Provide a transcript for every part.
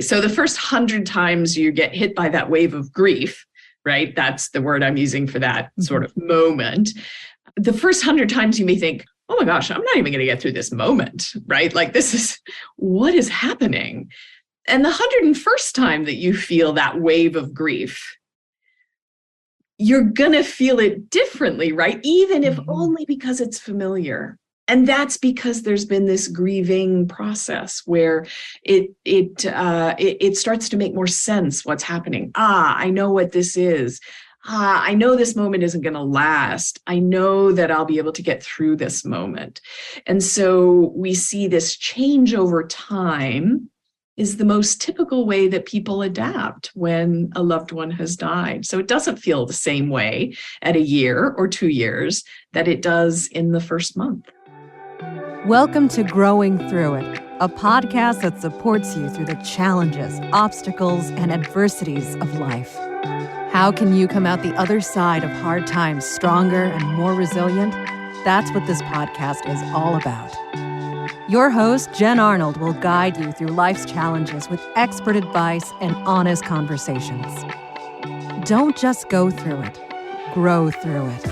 So the first 100 times you get hit by that wave of grief, right? That's the word I'm using for that sort of moment. The first 100 times you may think, oh my gosh, I'm not even going to get through this moment, right? Like what is happening? And the 101st time that you feel that wave of grief, you're going to feel it differently, right? Even if only because it's familiar. And that's because there's been this grieving process where it starts to make more sense what's happening. I know what this is. I know this moment isn't going to last. I know that I'll be able to get through this moment. And so we see this change over time is the most typical way that people adapt when a loved one has died. So it doesn't feel the same way at a year or 2 years that it does in the first month. Welcome to Growing Through It, a podcast that supports you through the challenges, obstacles, and adversities of life. How can you come out the other side of hard times stronger and more resilient? That's what this podcast is all about. Your host, Jen Arnold, will guide you through life's challenges with expert advice and honest conversations. Don't just go through it, grow through it.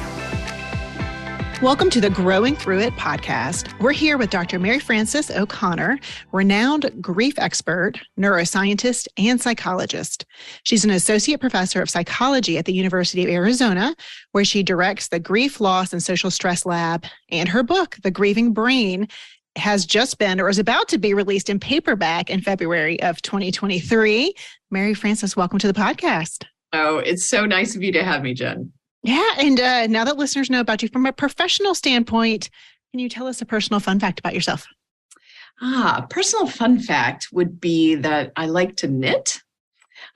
Welcome to the Growing Through It podcast. We're here with Dr. Mary Frances O'Connor, renowned grief expert, neuroscientist, and psychologist. She's an associate professor of psychology at the University of Arizona, where she directs the Grief, Loss, and Social Stress Lab. And her book, The Grieving Brain, has just been or is about to be released in paperback in February of 2023. Mary Frances, welcome to the podcast. Oh, it's so nice of you to have me, Jen. Yeah. And now that listeners know about you from a professional standpoint, can you tell us a personal fun fact about yourself? Personal fun fact would be that I like to knit.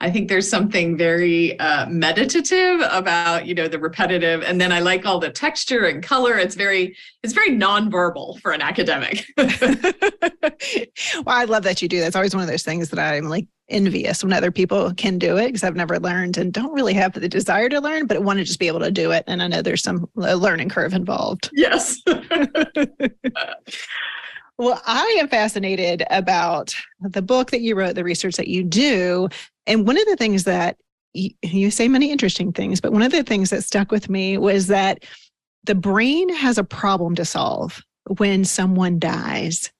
I think there's something very meditative about, the repetitive. And then I like all the texture and color. It's very nonverbal for an academic. Well, I love that you do that. It's always one of those things that I'm envious when other people can do it, because I've never learned and don't really have the desire to learn, but want to just be able to do it. And I know there's some learning curve involved. Yes. Well, I am fascinated about the book that you wrote, the research that you do. And one of the things that you say many interesting things, but one of the things that stuck with me was that the brain has a problem to solve when someone dies.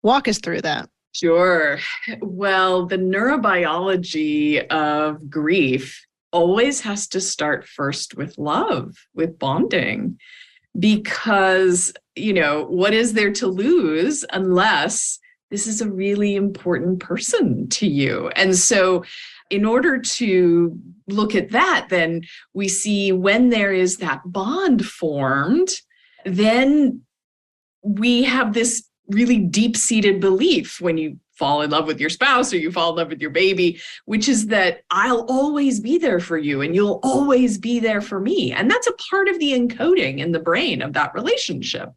Walk us through that. Sure. Well, the neurobiology of grief always has to start first with love, with bonding, because, what is there to lose unless this is a really important person to you? And so in order to look at that, then we see when there is that bond formed, then we have this really deep-seated belief when you fall in love with your spouse or you fall in love with your baby, which is that I'll always be there for you and you'll always be there for me. And that's a part of the encoding in the brain of that relationship.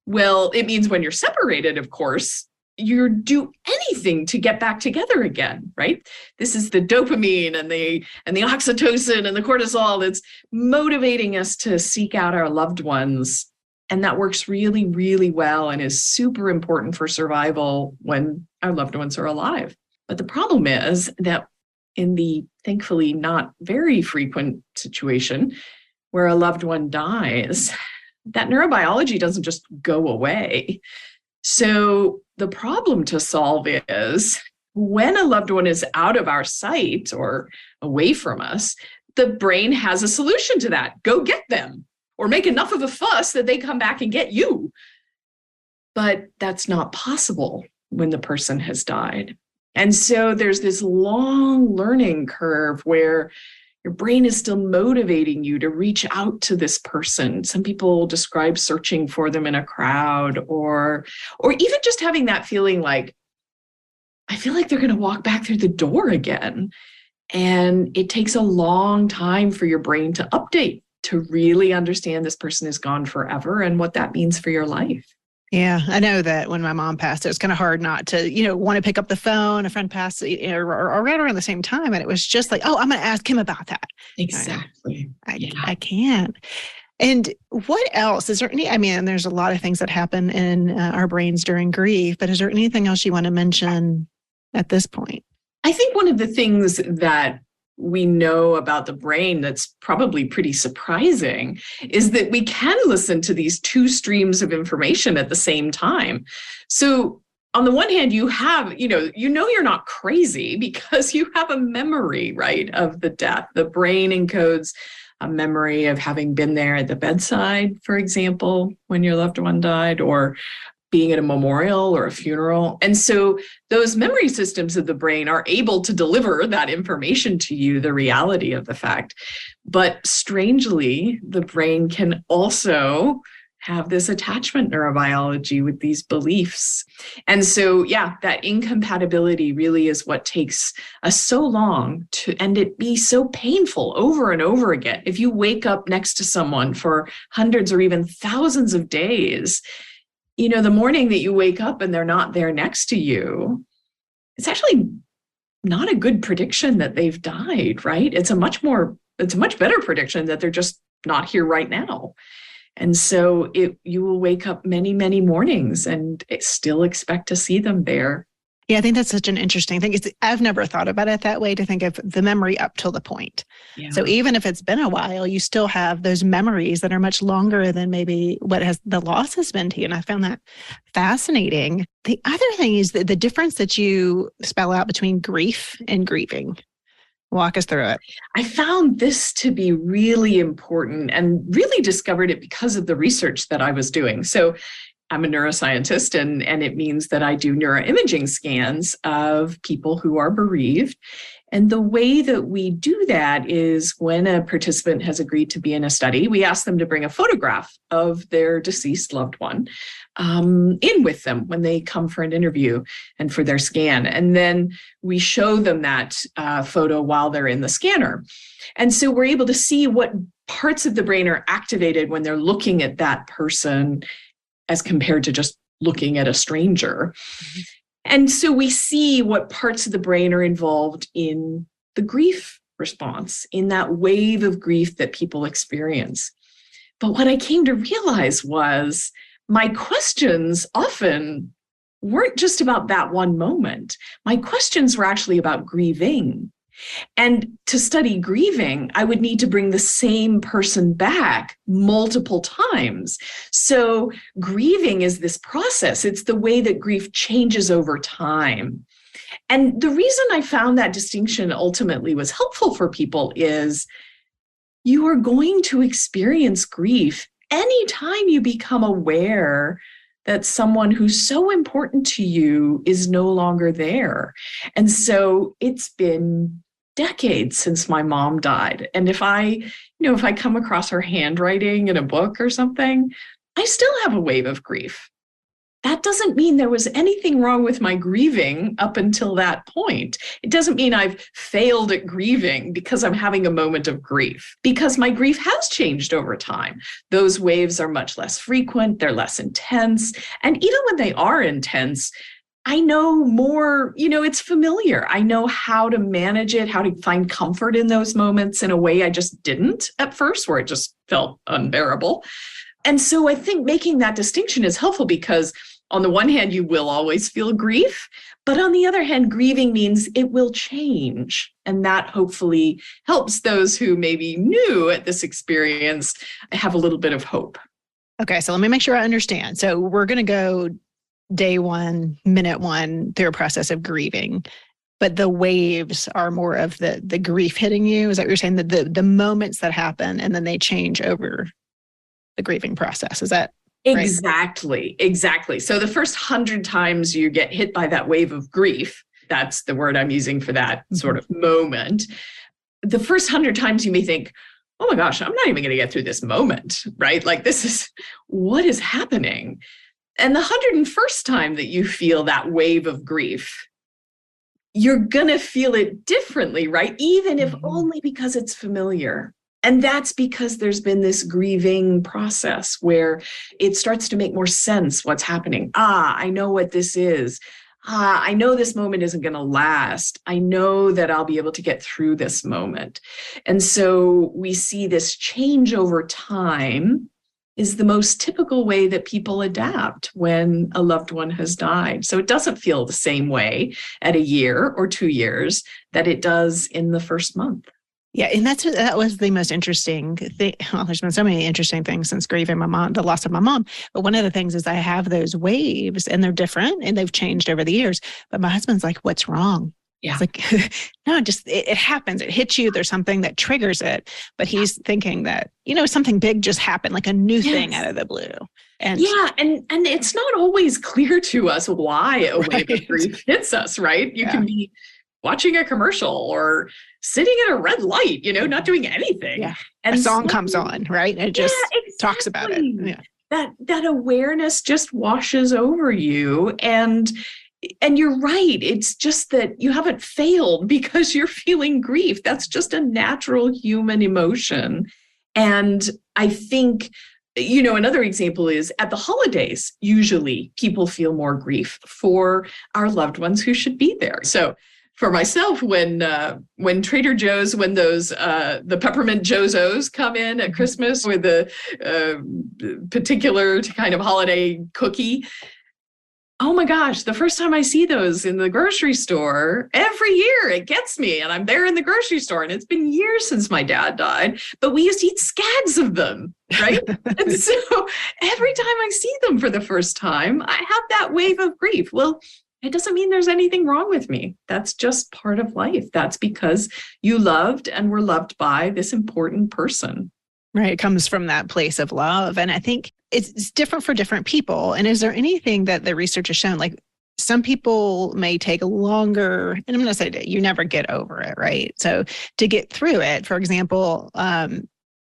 Well, it means when you're separated, of course, you do anything to get back together again, right? This is the dopamine and the oxytocin and the cortisol that's motivating us to seek out our loved ones. And that works really, really well and is super important for survival when our loved ones are alive. But the problem is that in the thankfully not very frequent situation where a loved one dies, that neurobiology doesn't just go away. So the problem to solve is when a loved one is out of our sight or away from us, the brain has a solution to that. Go get them. Or make enough of a fuss that they come back and get you. But that's not possible when the person has died. And so there's this long learning curve where your brain is still motivating you to reach out to this person. Some people describe searching for them in a crowd or even just having that feeling like, I feel like they're going to walk back through the door again. And it takes a long time for your brain to update, to really understand this person is gone forever and what that means for your life. Yeah, I know that when my mom passed, it was kind of hard not to, want to pick up the phone. A friend passed or right around the same time. And it was just like, oh, I'm going to ask him about that. Exactly. I can't. And what else? Is there there's a lot of things that happen in our brains during grief, but is there anything else you want to mention at this point? I think one of the things that we know about the brain that's probably pretty surprising is that we can listen to these two streams of information at the same time. So on the one hand, you have, you're not crazy because you have a memory, right, of the death. The brain encodes a memory of having been there at the bedside, for example, when your loved one died, or being at a memorial or a funeral. And so those memory systems of the brain are able to deliver that information to you, the reality of the fact. But strangely, the brain can also have this attachment neurobiology with these beliefs. And so, that incompatibility really is what takes us so long and it be so painful over and over again. If you wake up next to someone for hundreds or even thousands of days, the morning that you wake up and they're not there next to you, it's actually not a good prediction that they've died, right? It's a much better prediction that they're just not here right now. And so you will wake up many, many mornings and still expect to see them there. Yeah, I think that's such an interesting thing. I've never thought about it that way, to think of the memory up till the point. Yeah. So even if it's been a while, you still have those memories that are much longer than maybe the loss has been to you. And I found that fascinating. The other thing is the difference that you spell out between grief and grieving. Walk us through it. I found this to be really important and really discovered it because of the research that I was doing. So I'm a neuroscientist, and it means that I do neuroimaging scans of people who are bereaved. And the way that we do that is when a participant has agreed to be in a study, we ask them to bring a photograph of their deceased loved one in with them when they come for an interview and for their scan. And then we show them that photo while they're in the scanner. And so we're able to see what parts of the brain are activated when they're looking at that person as compared to just looking at a stranger. Mm-hmm. And so we see what parts of the brain are involved in the grief response, in that wave of grief that people experience. But what I came to realize was my questions often weren't just about that one moment. My questions were actually about grieving. And to study grieving, I would need to bring the same person back multiple times. So grieving is this process. It's the way that grief changes over time. And the reason I found that distinction ultimately was helpful for people is you are going to experience grief anytime you become aware that someone who's so important to you is no longer there. And so it's been decades since my mom died. And if I come across her handwriting in a book or something, I still have a wave of grief. That doesn't mean there was anything wrong with my grieving up until that point. It doesn't mean I've failed at grieving because I'm having a moment of grief, because my grief has changed over time. Those waves are much less frequent, they're less intense. And even when they are intense, I know more, it's familiar. I know how to manage it, how to find comfort in those moments in a way I just didn't at first, where it just felt unbearable. And so I think making that distinction is helpful because on the one hand, you will always feel grief, but on the other hand, grieving means it will change. And that hopefully helps those who may be new at this experience have a little bit of hope. Okay, so let me make sure I understand. So we're going to go day one, minute one through a process of grieving, but the waves are more of the grief hitting you. Is that what you're saying? The moments that happen and then they change over the grieving process. Is that right? Exactly. So the first 100 times you get hit by that wave of grief, that's the word I'm using for that sort of moment. The first 100 times you may think, oh my gosh, I'm not even going to get through this moment, right? Like what is happening? And the 101st time that you feel that wave of grief, you're going to feel it differently, right? Even if only because it's familiar. And that's because there's been this grieving process where it starts to make more sense what's happening. I know what this is. I know this moment isn't going to last. I know that I'll be able to get through this moment. And so we see this change over time is the most typical way that people adapt when a loved one has died. So it doesn't feel the same way at a year or 2 years that it does in the first month. Yeah, and that was the most interesting thing. Well, there's been so many interesting things since grieving the loss of my mom. But one of the things is I have those waves, and they're different, and they've changed over the years. But my husband's like, "What's wrong?" Yeah. It's like, no, just it happens. It hits you. There's something that triggers it. But he's thinking that, something big just happened, like a new thing out of the blue. And it's not always clear to us why a wave of grief hits us, right? You can be watching a commercial or sitting at a red light, not doing anything. Yeah. And a song comes on, right? And it just talks about it. Yeah. That awareness just washes over you. And you're right. It's just that you haven't failed because you're feeling grief. That's just a natural human emotion. And I think, another example is at the holidays, usually people feel more grief for our loved ones who should be there. So for myself, when Trader Joe's, when those the peppermint Joe-Joes come in at Christmas with a particular kind of holiday cookie, oh my gosh, the first time I see those in the grocery store, every year it gets me, and I'm there in the grocery store, and it's been years since my dad died, but we used to eat scads of them, right? And so every time I see them for the first time, I have that wave of grief. Well, it doesn't mean there's anything wrong with me. That's just part of life. That's because you loved and were loved by this important person. Right. It comes from that place of love. And I think it's different for different people. And is there anything that the research has shown? Like some people may take longer, and I'm going to say that you never get over it, right? So to get through it, for example,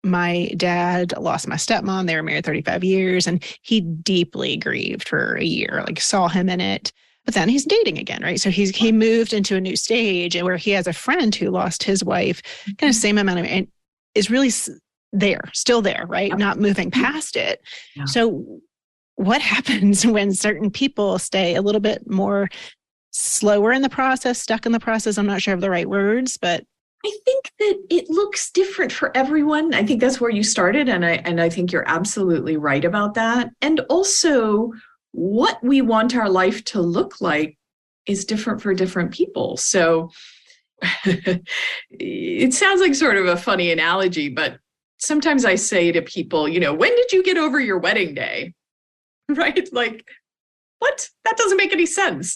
my dad lost my stepmom. They were married 35 years, and he deeply grieved for a year, like saw him in it. But then he's dating again, right? So he moved into a new stage, and where he has a friend who lost his wife, kind of same amount of, and is really still there, right? Yep. Not moving past it. Yeah. So what happens when certain people stay a little bit more slower in the process, stuck in the process? I'm not sure of the right words, but I think that it looks different for everyone. I think that's where you started. And I think you're absolutely right about that. And also, what we want our life to look like is different for different people. So it sounds like sort of a funny analogy, but sometimes I say to people, when did you get over your wedding day? Right? Like, what? That doesn't make any sense.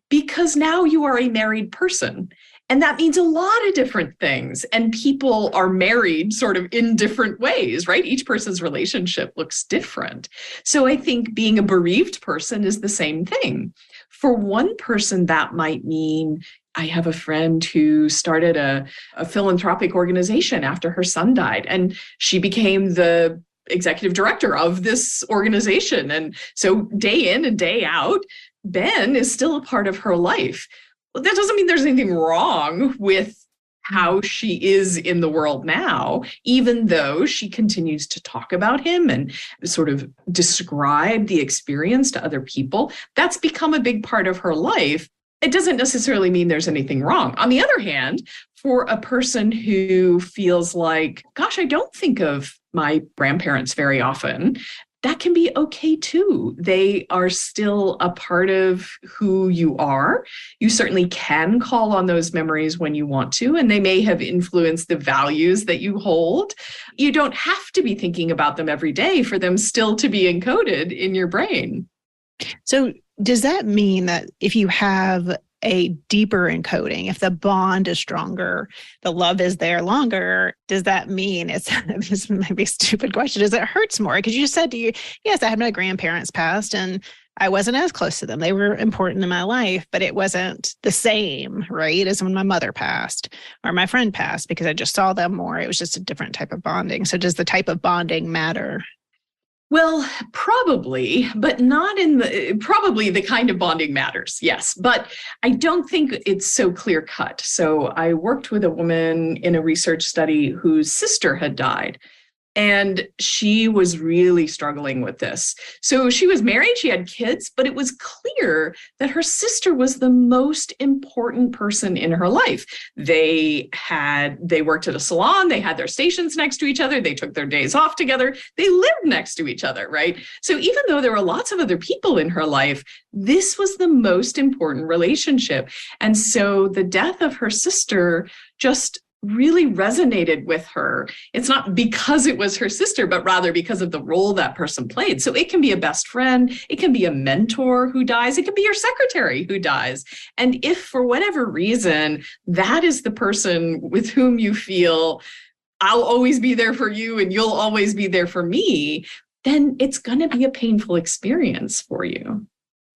Because now you are a married person. And that means a lot of different things. And people are married sort of in different ways, right? Each person's relationship looks different. So I think being a bereaved person is the same thing. For one person, that might mean, I have a friend who started a philanthropic organization after her son died, and she became the executive director of this organization. And so day in and day out, Ben is still a part of her life. Well, that doesn't mean there's anything wrong with how she is in the world now, even though she continues to talk about him and sort of describe the experience to other people. That's become a big part of her life. It doesn't necessarily mean there's anything wrong. On the other hand, for a person who feels like, gosh, I don't think of my grandparents very often, that can be okay too. They are still a part of who you are. You certainly can call on those memories when you want to, and they may have influenced the values that you hold. You don't have to be thinking about them every day for them still to be encoded in your brain. So does that mean that if you have a deeper encoding, if the bond is stronger, the love is there longer, does that mean this might be a stupid question, does it hurts more? Because you said yes, I had my grandparents passed and I wasn't as close to them. They were important in my life, but it wasn't the same, right, as when my mother passed or my friend passed, because I just saw them more. It was just a different type of bonding. So does the type of bonding matter? Well, probably, but not probably the kind of bonding matters, yes. But I don't think it's so clear cut. So I worked with a woman in a research study whose sister had died. And she was really struggling with this. So she was married, she had kids, but it was clear that her sister was the most important person in her life. They worked at a salon, they had their stations next to each other, they took their days off together, they lived next to each other, right? So even though there were lots of other people in her life, this was the most important relationship. And so the death of her sister just really resonated with her. It's not because it was her sister, but rather because of the role that person played. So it can be a best friend, it can be a mentor who dies, it can be your secretary who dies. And if for whatever reason, that is the person with whom you feel, I'll always be there for you and you'll always be there for me, then it's going to be a painful experience for you.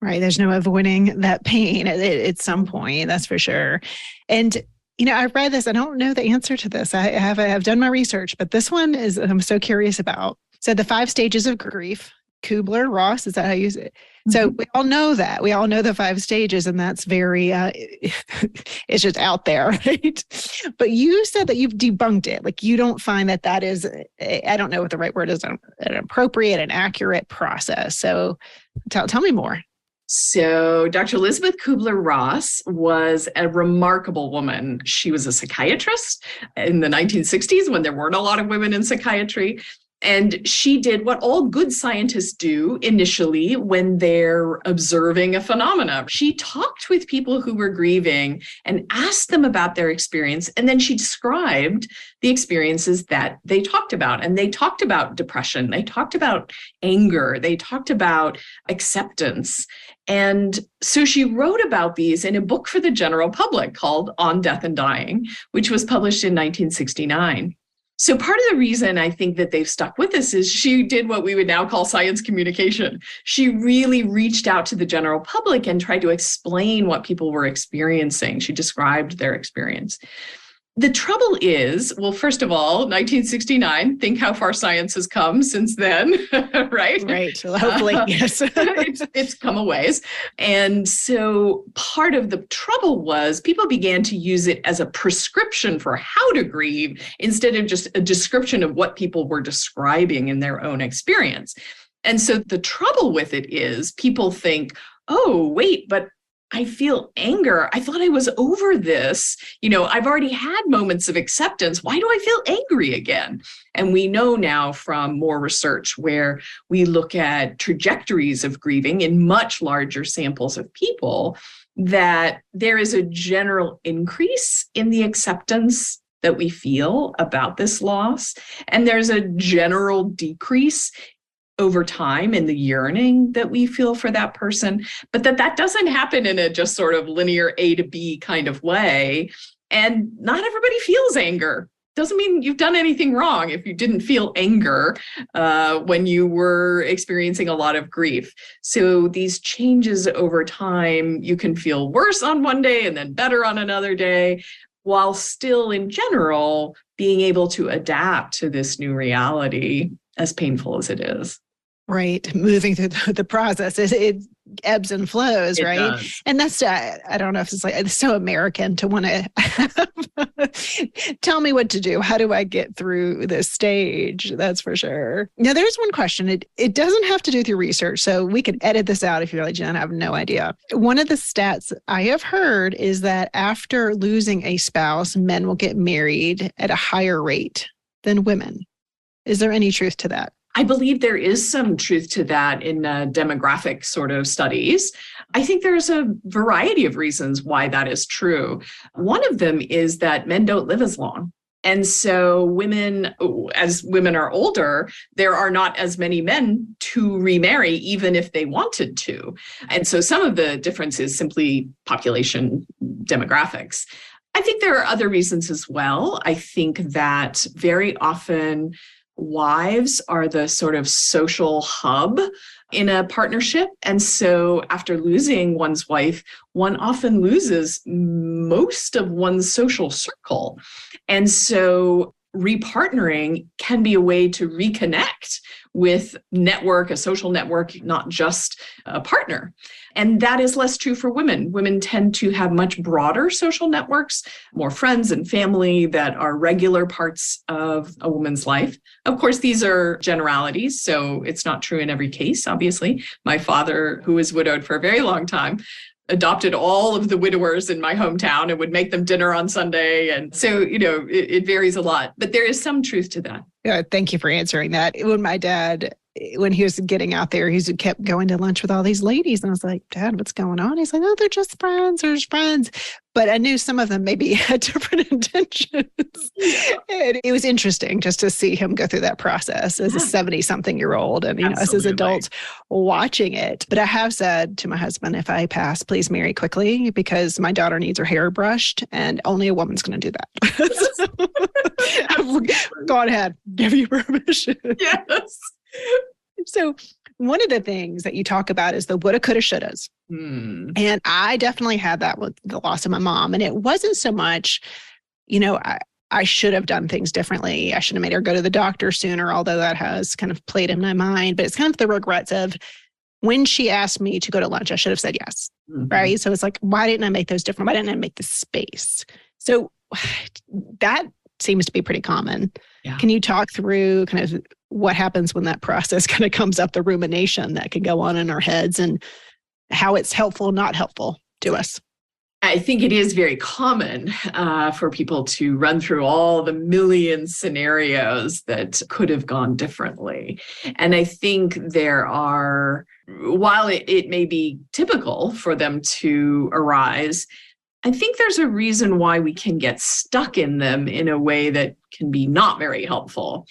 Right. There's no avoiding that pain at some point, that's for sure. And I read this. I don't know the answer to this. I've done my research, but this one I'm so curious about. So the 5 stages of grief, Kubler-Ross, is that how you use it? So we all know that. We all know the 5 stages, and that's very, it's just out there, right? But you said that you've debunked it. Like you don't find that is, I don't know what the right word is, an appropriate and accurate process. So tell me more. So Dr. Elizabeth Kubler-Ross was a remarkable woman. She was a psychiatrist in the 1960s when there weren't a lot of women in psychiatry. And she did what all good scientists do initially when they're observing a phenomena. She talked with people who were grieving and asked them about their experience. And then she described the experiences that they talked about. And they talked about depression. They talked about anger. They talked about acceptance. And so she wrote about these in a book for the general public called On Death and Dying, which was published in 1969. So part of the reason I think that they've stuck with us is she did what we would now call science communication. She really reached out to the general public and tried to explain what people were experiencing. She described their experience. The trouble is, well, first of all, 1969, think how far science has come since then, right? Right. Well, hopefully, yes. It's come a ways. And so part of the trouble was people began to use it as a prescription for how to grieve instead of just a description of what people were describing in their own experience. And so the trouble with it is people think, oh, wait, but I feel anger. I thought I was over this. I've already had moments of acceptance. Why do I feel angry again? And we know now from more research where we look at trajectories of grieving in much larger samples of people that there is a general increase in the acceptance that we feel about this loss. And there's a general decrease over time in the yearning that we feel for that person, but that doesn't happen in a just sort of linear A to B kind of way. And not everybody feels anger. Doesn't mean you've done anything wrong if you didn't feel anger when you were experiencing a lot of grief. So these changes over time, you can feel worse on one day and then better on another day, while still in general being able to adapt to this new reality, as painful as it is. Right. Moving through the process, it ebbs and flows, It right? does. And that's, I don't know if it's so American to want to tell me what to do. How do I get through this stage? That's for sure. Now, there's one question. It doesn't have to do with your research, so we can edit this out if you're like, Jen, I have no idea. One of the stats I have heard is that after losing a spouse, men will get married at a higher rate than women. Is there any truth to that? I believe there is some truth to that in demographic sort of studies. I think there's a variety of reasons why that is true. One of them is that men don't live as long. And so women, as women are older, there are not as many men to remarry, even if they wanted to. And so some of the difference is simply population demographics. I think there are other reasons as well. I think that very often wives are the sort of social hub in a partnership. And so after losing one's wife, one often loses most of one's social circle. And so repartnering can be a way to reconnect with a social network, not just a partner. And that is less true for women. Women tend to have much broader social networks, more friends and family that are regular parts of a woman's life. Of course, these are generalities, so it's not true in every case, obviously. My father, who was widowed for a very long time, adopted all of the widowers in my hometown and would make them dinner on Sunday. And so, it varies a lot, but there is some truth to that. Yeah, thank you for answering that. When my dad, when he was getting out there, he kept going to lunch with all these ladies. And I was like, Dad, what's going on? He's like, oh, they're just friends. They're just friends. But I knew some of them maybe had different intentions. And it was interesting just to see him go through that process as a 70-something-year-old and, us as adults watching it. But I have said to my husband, if I pass, please marry quickly because my daughter needs her hair brushed and only a woman's going to do that. I've gone ahead, give you permission. Yes. So one of the things that you talk about is the woulda, coulda, shouldas. And I definitely had that with the loss of my mom. And it wasn't so much, I should have done things differently. I should have made her go to the doctor sooner, although that has kind of played in my mind. But it's kind of the regrets of when she asked me to go to lunch, I should have said yes. Right. So it's like, why didn't I make those different? Why didn't I make the space? So that seems to be pretty common. Yeah. Can you talk through kind of what happens when that process kind of comes up, the rumination that can go on in our heads and how it's helpful, not helpful to us? I think it is very common for people to run through all the million scenarios that could have gone differently. And I think there are, while it may be typical for them to arise, I think there's a reason why we can get stuck in them in a way that can be not very helpful.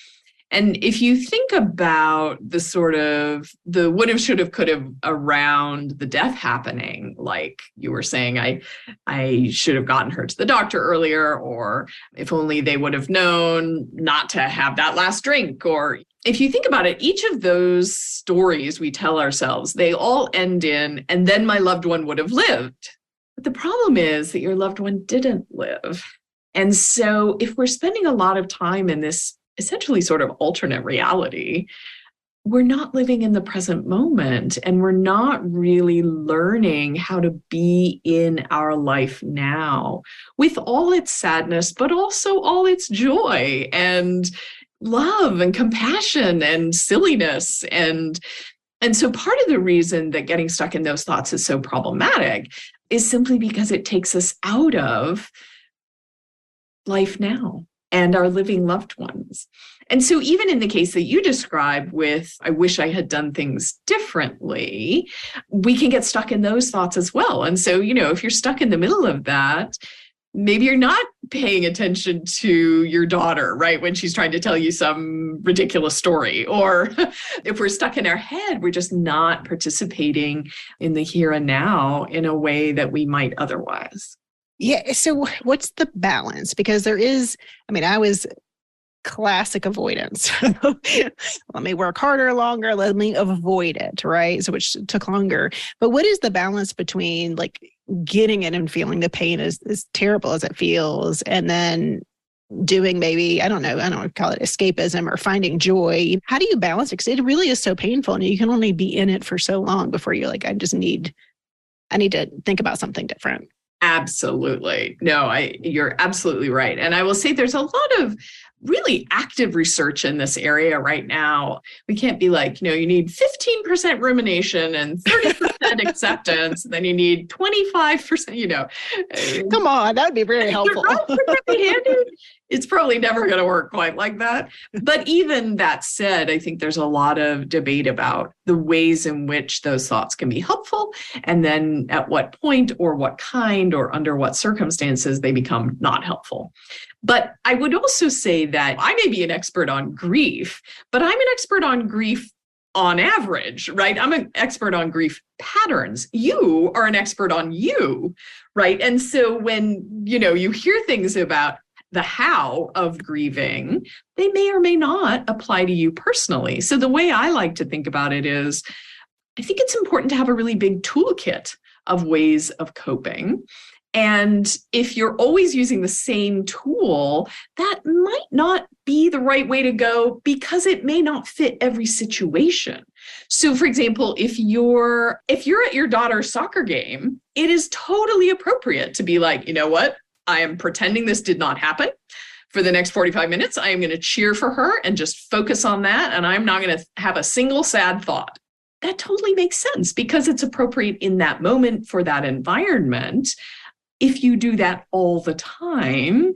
And if you think about the sort of the would have, should have, could have around the death happening, like you were saying, I should have gotten her to the doctor earlier, or if only they would have known not to have that last drink. Or if you think about it, each of those stories we tell ourselves, they all end in, and then my loved one would have lived. But the problem is that your loved one didn't live. And so if we're spending a lot of time in this essentially sort of alternate reality, we're not living in the present moment and we're not really learning how to be in our life now with all its sadness, but also all its joy and love and compassion and silliness. And so part of the reason that getting stuck in those thoughts is so problematic is simply because it takes us out of life now and our living loved ones. And so even in the case that you describe with, I wish I had done things differently, we can get stuck in those thoughts as well. And so, if you're stuck in the middle of that, maybe you're not paying attention to your daughter, right, when she's trying to tell you some ridiculous story. Or if we're stuck in our head, we're just not participating in the here and now in a way that we might otherwise. Yeah. So what's the balance? Because there is, I was classic avoidance. Let me work harder, longer, let me avoid it, right? So which took longer. But what is the balance between like getting it and feeling the pain as terrible as it feels, and then doing maybe, I don't call it escapism or finding joy? How do you balance it? Because it really is so painful and you can only be in it for so long before you're like, I need to think about something different. Absolutely. No, you're absolutely right. And I will say there's a lot of really active research in this area right now. We can't be like, you need 15% rumination and 30% acceptance, and then you need 25%, Come on, that would be very helpful. It's probably never going to work quite like that. But even that said, I think there's a lot of debate about the ways in which those thoughts can be helpful, and then at what point or what kind or under what circumstances they become not helpful. But I would also say that I may be an expert on grief, but I'm an expert on grief on average, right? I'm an expert on grief patterns. You are an expert on you, right? And so when, you hear things about the how of grieving, they may or may not apply to you personally. So the way I like to think about it is, I think it's important to have a really big toolkit of ways of coping. And if you're always using the same tool, that might not be the right way to go because it may not fit every situation. So for example, if you're at your daughter's soccer game, it is totally appropriate to be like, you know what? I am pretending this did not happen. For the next 45 minutes, I am going to cheer for her and just focus on that. And I'm not going to have a single sad thought. That totally makes sense because it's appropriate in that moment for that environment. If you do that all the time,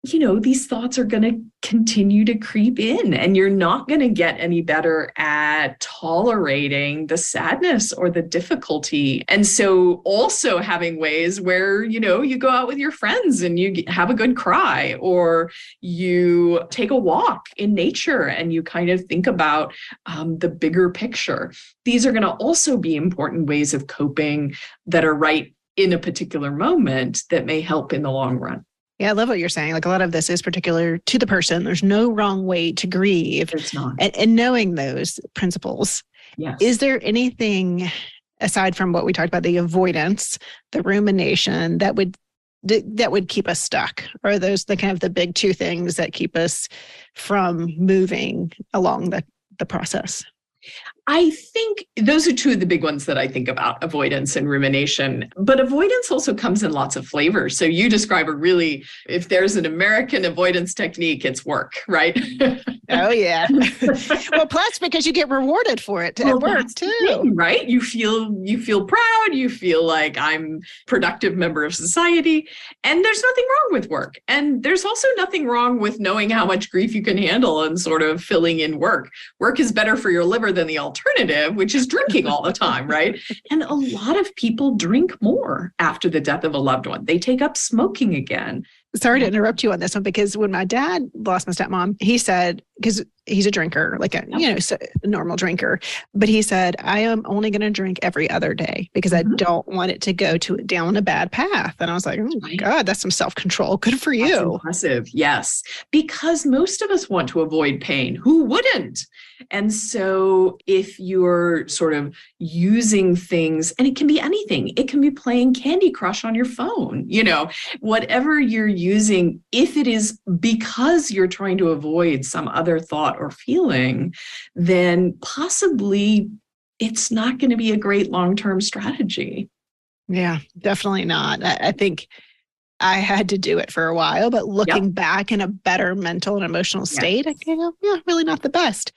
these thoughts are going to continue to creep in and you're not going to get any better at tolerating the sadness or the difficulty. And so also having ways where, you go out with your friends and you have a good cry, or you take a walk in nature and you kind of think about the bigger picture. These are going to also be important ways of coping that are right in a particular moment that may help in the long run. Yeah, I love what you're saying. Like a lot of this is particular to the person. There's no wrong way to grieve. There's not. And knowing those principles, yes. Is there anything aside from what we talked about, the avoidance, the rumination, that would keep us stuck? Or are those the kind of the big two things that keep us from moving along the process? I think those are two of the big ones that I think about, avoidance and rumination. But avoidance also comes in lots of flavors. So you describe if there's an American avoidance technique, it's work, right? Oh, yeah. Well, plus because you get rewarded for it at work too. Thing, right? You feel proud. You feel like I'm a productive member of society. And there's nothing wrong with work. And there's also nothing wrong with knowing how much grief you can handle and sort of filling in work. Work is better for your liver than the alternative, which is drinking all the time, right? And a lot of people drink more after the death of a loved one. They take up smoking again. Sorry to interrupt you on this one, because when my dad lost my stepmom, he said, because he's a drinker, like a normal drinker, but he said, I am only going to drink every other day because I don't want it to go down a bad path. And I was like, oh my God, that's some self-control. Good for you. That's impressive. Yes. Because most of us want to avoid pain. Who wouldn't? And so if you're sort of using things, and it can be anything, it can be playing Candy Crush on your phone, whatever you're using, if it is because you're trying to avoid some other thought or feeling, then possibly it's not going to be a great long-term strategy. Yeah, definitely not. I think I had to do it for a while, but looking back in a better mental and emotional state, I go, really not the best.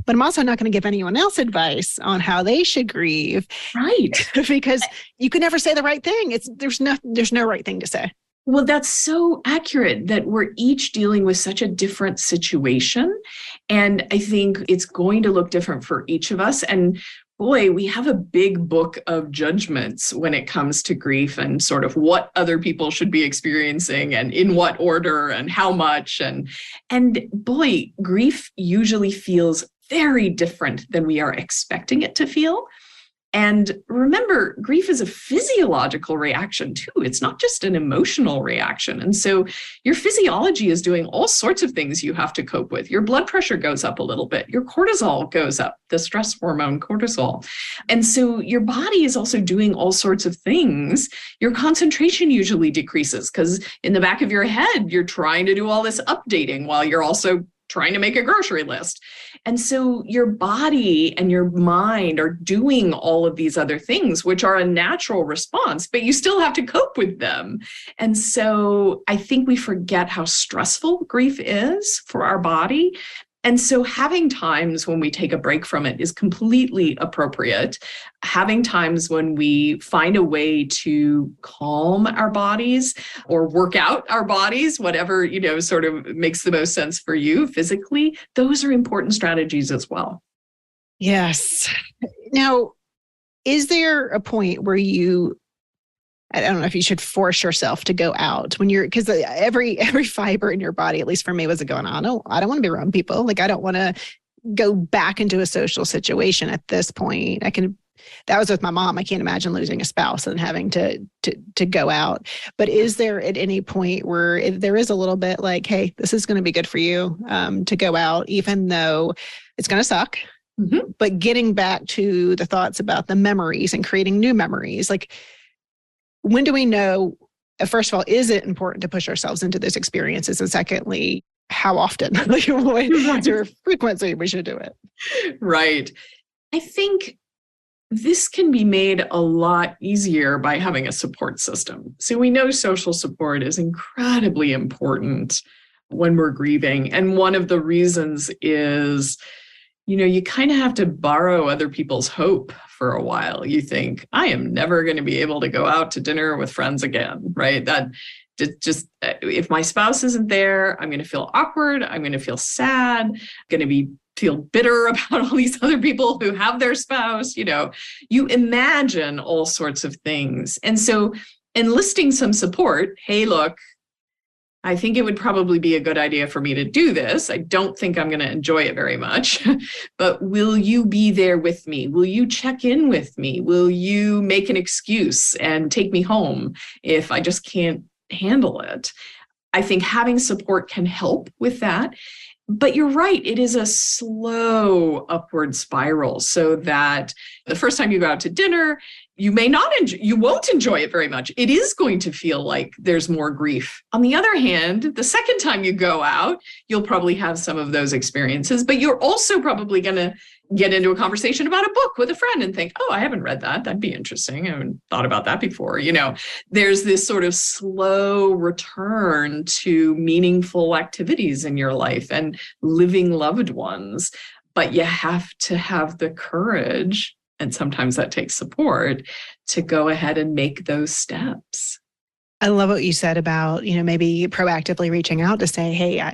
But I'm also not going to give anyone else advice on how they should grieve. Right. Because you can never say the right thing. There's no right thing to say. Well, that's so accurate that we're each dealing with such a different situation. And I think it's going to look different for each of us. And boy, we have a big book of judgments when it comes to grief and sort of what other people should be experiencing and in what order and how much. And boy, grief usually feels very different than we are expecting it to feel. And remember, grief is a physiological reaction too. It's not just an emotional reaction. And so your physiology is doing all sorts of things you have to cope with. Your blood pressure goes up a little bit. Your cortisol goes up, the stress hormone cortisol. And so your body is also doing all sorts of things. Your concentration usually decreases because in the back of your head, you're trying to do all this updating while you're also trying to make a grocery list. And so your body and your mind are doing all of these other things, which are a natural response, but you still have to cope with them. And so I think we forget how stressful grief is for our body. And so having times when we take a break from it is completely appropriate. Having times when we find a way to calm our bodies or work out our bodies, whatever, sort of makes the most sense for you physically, those are important strategies as well. Yes. Now, is there a point where I don't know if you should force yourself to go out when because every fiber in your body, at least for me, was going, I don't want to be around people. Like, I don't want to go back into a social situation at this point. That was with my mom. I can't imagine losing a spouse and having to go out. But is there at any point where there is a little bit like, hey, this is going to be good for you to go out, even though it's going to suck, but getting back to the thoughts about the memories and creating new memories, like, when do we know first of all, is it important to push ourselves into those experiences? And secondly, how often, like what's your frequency we should do it? Right. I think this can be made a lot easier by having a support system. So we know social support is incredibly important when we're grieving. And one of the reasons is, you kind of have to borrow other people's hope for a while. You think, I am never going to be able to go out to dinner with friends again, right? That just, if my spouse isn't there, I'm going to feel awkward. I'm going to feel sad. I'm going to feel bitter about all these other people who have their spouse. You imagine all sorts of things. And so enlisting some support, hey, look, I think it would probably be a good idea for me to do this. I don't think I'm going to enjoy it very much, but will you be there with me? Will you check in with me? Will you make an excuse and take me home if I just can't handle it? I think having support can help with that. But you're right, it is a slow upward spiral, so that the first time you go out to dinner, you won't enjoy it very much. It is going to feel like there's more grief. On the other hand, the second time you go out, you'll probably have some of those experiences, but you're also probably going to get into a conversation about a book with a friend and think, oh, I haven't read that. That'd be interesting. I haven't thought about that before. There's this sort of slow return to meaningful activities in your life and living loved ones. But you have to have the courage, and sometimes that takes support, to go ahead and make those steps. I love what you said about, maybe proactively reaching out to say, hey,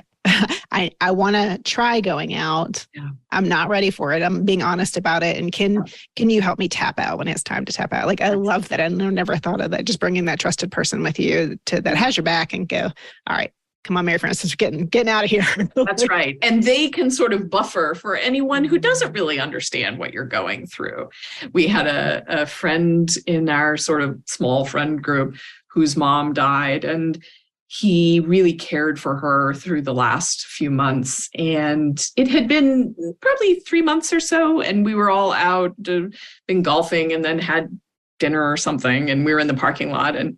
I want to try going out. Yeah. I'm not ready for it. I'm being honest about it. And can you help me tap out when it's time to tap out? Like, I love that. I never thought of that. Just bringing that trusted person with you that has your back and go, all right, come on, Mary Frances, getting out of here. That's right. And they can sort of buffer for anyone who doesn't really understand what you're going through. We had a friend in our sort of small friend group whose mom died, and he really cared for her through the last few months. And it had been probably 3 months or so, and we were all out, been golfing, and then had dinner or something, and we were in the parking lot. And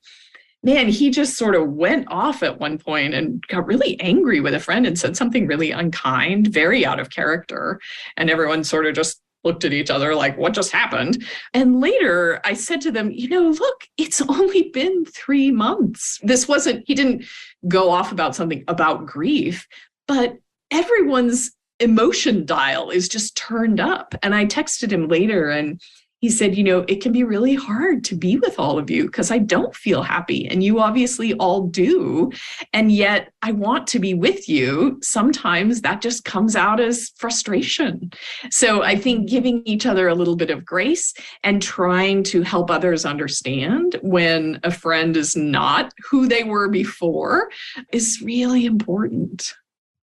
man, he just sort of went off at one point and got really angry with a friend and said something really unkind, very out of character. And everyone sort of just looked at each other like, what just happened? And later I said to them, look, it's only been 3 months. He didn't go off about something about grief, but everyone's emotion dial is just turned up. And I texted him later, and he said, it can be really hard to be with all of you because I don't feel happy, and you obviously all do. And yet I want to be with you. Sometimes that just comes out as frustration. So I think giving each other a little bit of grace and trying to help others understand when a friend is not who they were before is really important.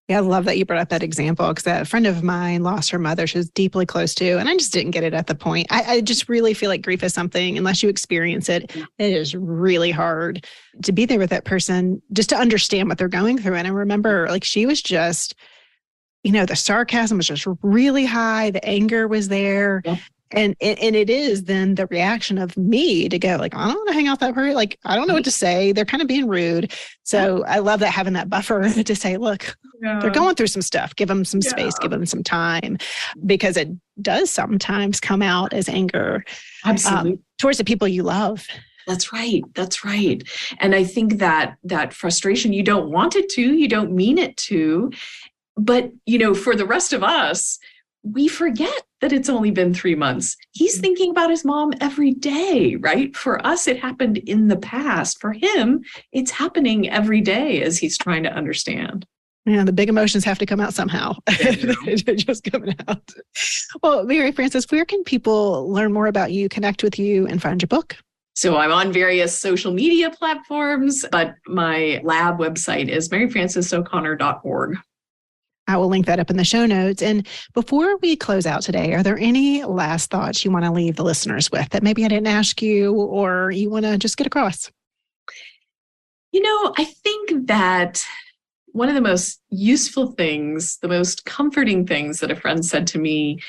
Yeah, I love that you brought up that example, because a friend of mine lost her mother she was deeply close to, and I just didn't get it at the point. I just really feel like grief is something, unless you experience it, it is really hard to be there with that person, just to understand what they're going through. And I remember, like, she was just, the sarcasm was just really high. The anger was there. Yep. And it is then the reaction of me to go, like, I don't want to hang out that person. Like, I don't know what to say. They're kind of being rude. So I love that, having that buffer to say, look, they're going through some stuff. Give them some space, give them some time, because it does sometimes come out as anger. Absolutely. Towards the people you love. That's right. That's right. And I think that frustration, you don't want it to, you don't mean it to, but, for the rest of us, we forget that it's only been 3 months. He's thinking about his mom every day, right? For us, it happened in the past. For him, it's happening every day as he's trying to understand. Yeah, the big emotions have to come out somehow. They're just coming out. Well, Mary Frances, where can people learn more about you, connect with you, and find your book? So I'm on various social media platforms, but my lab website is maryfrancesoconnor.org. I will link that up in the show notes. And before we close out today, are there any last thoughts you want to leave the listeners with that maybe I didn't ask you, or you want to just get across? I think that one of the most useful things, the most comforting things that a friend said to me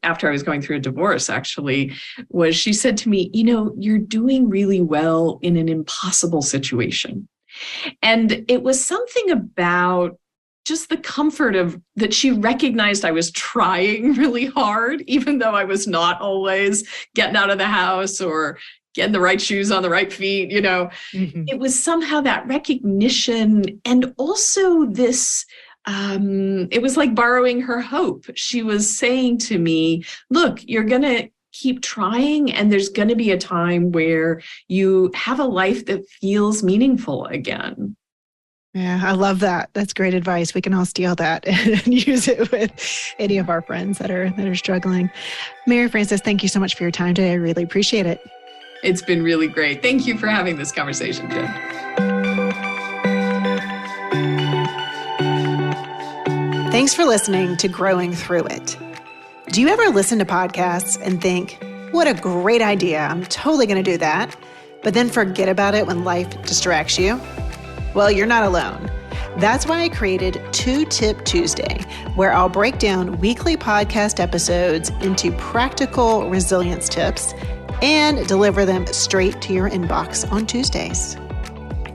after I was going through a divorce, actually, was she said to me, you're doing really well in an impossible situation. And it was something about just the comfort of that she recognized I was trying really hard, even though I was not always getting out of the house or getting the right shoes on the right feet, It was somehow that recognition, and also this, it was like borrowing her hope. She was saying to me, look, you're going to keep trying, and there's going to be a time where you have a life that feels meaningful again. Yeah, I love that. That's great advice. We can all steal that and use it with any of our friends that are struggling. Mary Frances, thank you so much for your time today. I really appreciate it. It's been really great. Thank you for having this conversation, Jen. Thanks for listening to Growing Through It. Do you ever listen to podcasts and think, what a great idea, I'm totally going to do that, but then forget about it when life distracts you? Well, you're not alone. That's why I created 2-Tip Tuesday, where I'll break down weekly podcast episodes into practical resilience tips and deliver them straight to your inbox on Tuesdays.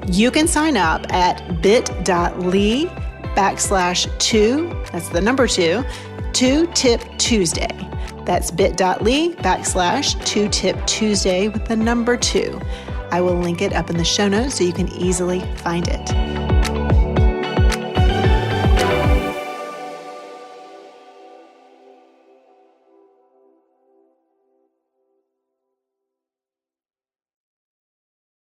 You can sign up at bit.ly/2, that's the number 2-Tip Tuesday. That's bit.ly/2-Tip Tuesday with the number 2. I will link it up in the show notes so you can easily find it.